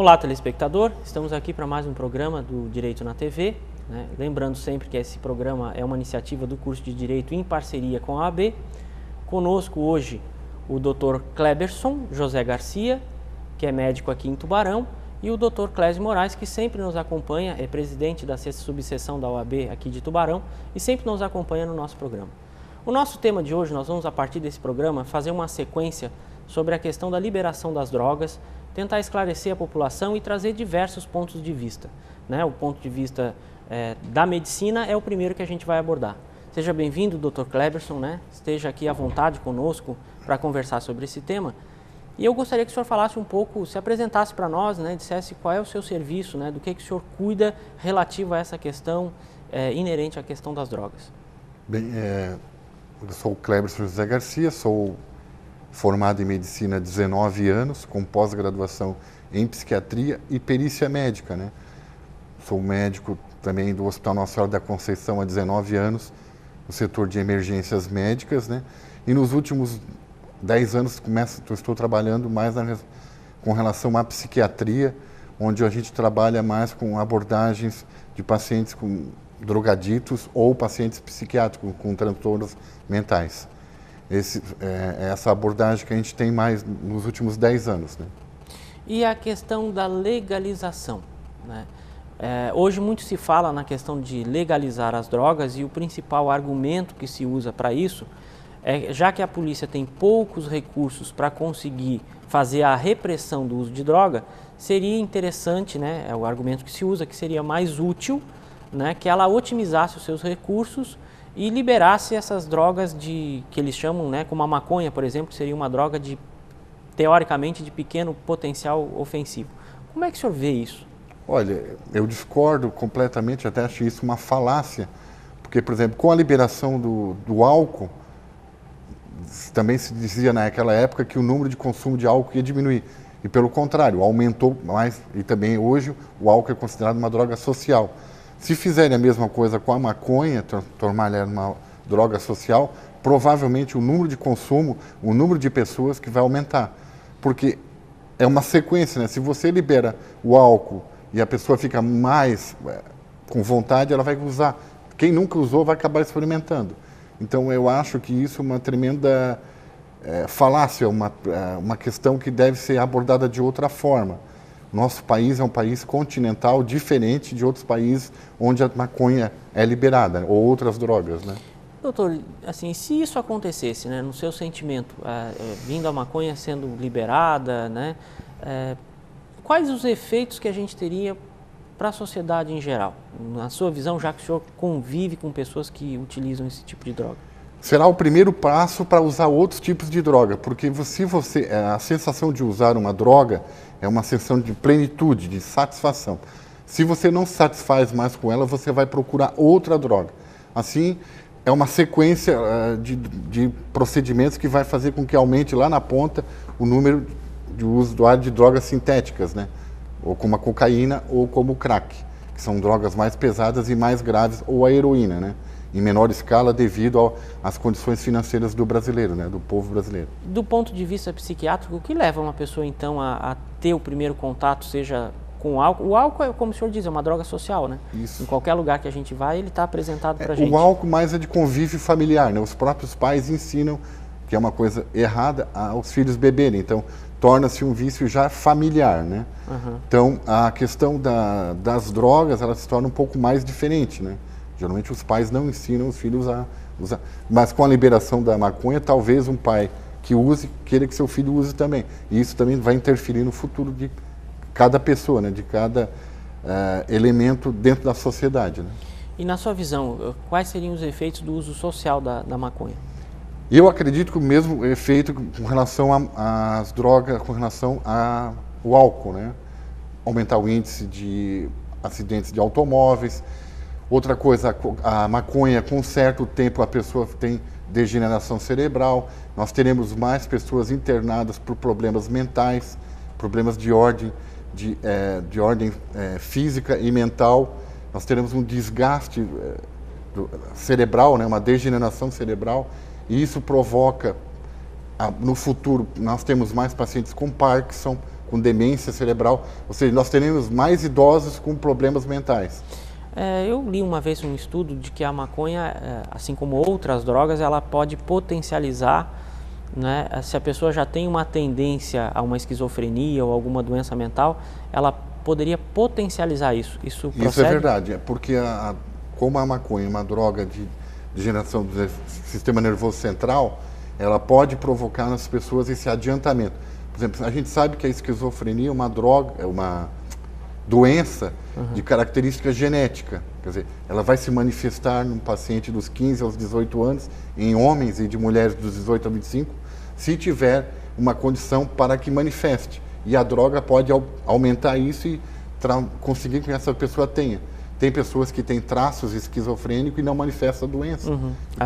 Olá, telespectador. Estamos aqui para mais um programa do Direito na TV. Né? Lembrando sempre que esse programa é uma iniciativa do curso de Direito em parceria com a OAB. Conosco hoje o Dr. Cleberson José Garcia, que é médico aqui em Tubarão, e o Dr. Clésio Moraes, que sempre nos acompanha, é presidente da 6ª subseção da OAB aqui de Tubarão e sempre nos acompanha no nosso programa. O nosso tema de hoje, nós vamos, a partir desse programa, fazer uma sequência sobre a questão da liberação das drogas, tentar esclarecer a população e trazer diversos pontos de vista. Né? O ponto de vista da medicina é o primeiro que a gente vai abordar. Seja bem-vindo, Dr. Cleberson, né? Esteja aqui à vontade conosco para conversar sobre esse tema. E eu gostaria que o senhor falasse um pouco, se apresentasse para nós, né? Dissesse qual é o seu serviço, né? Do que o senhor cuida relativo a essa questão inerente à questão das drogas. Bem, eu sou o Cleberson José Garcia, sou formado em medicina há 19 anos, com pós-graduação em psiquiatria e perícia médica, né? Sou médico também do Hospital Nossa Senhora da Conceição há 19 anos, no setor de emergências médicas, né? E nos últimos 10 anos estou trabalhando mais com relação à psiquiatria, onde a gente trabalha mais com abordagens de pacientes com drogaditos ou pacientes psiquiátricos com transtornos mentais. Essa abordagem que a gente tem mais nos últimos 10 anos. Né? E a questão da legalização, né? Hoje muito se fala na questão de legalizar as drogas e o principal argumento que se usa para isso é, já que a polícia tem poucos recursos para conseguir fazer a repressão do uso de droga, seria interessante, né, é o argumento que se usa, que seria mais útil, né, que ela otimizasse os seus recursos e liberasse essas drogas que eles chamam, né, como a maconha, por exemplo, que seria uma droga teoricamente de pequeno potencial ofensivo. Como é que o senhor vê isso? Olha, eu discordo completamente, até acho isso uma falácia, porque, por exemplo, com a liberação do álcool, também se dizia naquela época que o número de consumo de álcool ia diminuir, e pelo contrário, aumentou mais, e também hoje o álcool é considerado uma droga social. Se fizerem a mesma coisa com a maconha, tornar ela uma droga social, provavelmente o número de consumo, o número de pessoas que vai aumentar. Porque é uma sequência, né? Se você libera o álcool e a pessoa fica mais com vontade, ela vai usar. Quem nunca usou vai acabar experimentando. Então eu acho que isso é uma tremenda falácia, uma questão que deve ser abordada de outra forma. Nosso país é um país continental, diferente de outros países onde a maconha é liberada, ou outras drogas, né? Doutor, assim, se isso acontecesse, né, no seu sentimento, vindo a maconha sendo liberada, né, quais os efeitos que a gente teria para a sociedade em geral? Na sua visão, já que o senhor convive com pessoas que utilizam esse tipo de droga. Será o primeiro passo para usar outros tipos de droga, porque a sensação de usar uma droga é uma sensação de plenitude, de satisfação. Se você não se satisfaz mais com ela, você vai procurar outra droga. Assim, é uma sequência de procedimentos que vai fazer com que aumente lá na ponta o número de usuários de drogas sintéticas, né? Ou como a cocaína ou como o crack, que são drogas mais pesadas e mais graves, ou a heroína, né? Em menor escala devido às condições financeiras do brasileiro, né, do povo brasileiro. Do ponto de vista psiquiátrico, o que leva uma pessoa então a ter o primeiro contato, seja com o álcool? O álcool, como o senhor diz, é uma droga social, né? Isso. Em qualquer lugar que a gente vai, ele está apresentado para a gente. O álcool mais é de convívio familiar, né? Os próprios pais ensinam, que é uma coisa errada, aos filhos beberem. Então, torna-se um vício já familiar, né? Uhum. Então, a questão das drogas, ela se torna um pouco mais diferente, né? Geralmente os pais não ensinam os filhos a usar. Mas com a liberação da maconha, talvez um pai que use, queira que seu filho use também. E isso também vai interferir no futuro de cada pessoa, né? De cada elemento dentro da sociedade. Né? E na sua visão, quais seriam os efeitos do uso social da maconha? Eu acredito que o mesmo efeito com relação às drogas, com relação ao álcool, né? Aumentar o índice de acidentes de automóveis. Outra coisa, a maconha, com um certo tempo a pessoa tem degeneração cerebral, nós teremos mais pessoas internadas por problemas mentais, problemas de ordem física e mental, nós teremos um desgaste cerebral, né, uma degeneração cerebral, e isso provoca no futuro nós temos mais pacientes com Parkinson, com demência cerebral, ou seja, nós teremos mais idosos com problemas mentais. Eu li uma vez um estudo de que a maconha, assim como outras drogas, ela pode potencializar, né, se a pessoa já tem uma tendência a uma esquizofrenia ou alguma doença mental, ela poderia potencializar isso. Isso procede? Isso é verdade, porque como a maconha é uma droga de degeneração do sistema nervoso central, ela pode provocar nas pessoas esse adiantamento. Por exemplo, a gente sabe que a esquizofrenia é uma droga, é uma doença de característica genética. Quer dizer, ela vai se manifestar num paciente dos 15 aos 18 anos, em homens e de mulheres dos 18 a 25, se tiver uma condição para que manifeste. E a droga pode aumentar isso e conseguir que essa pessoa tenha. Tem pessoas que têm traços esquizofrênicos e não manifestam a doença.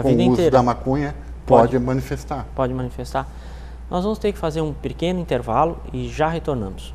Com o uso da maconha pode manifestar. Pode manifestar. Nós vamos ter que fazer um pequeno intervalo e já retornamos.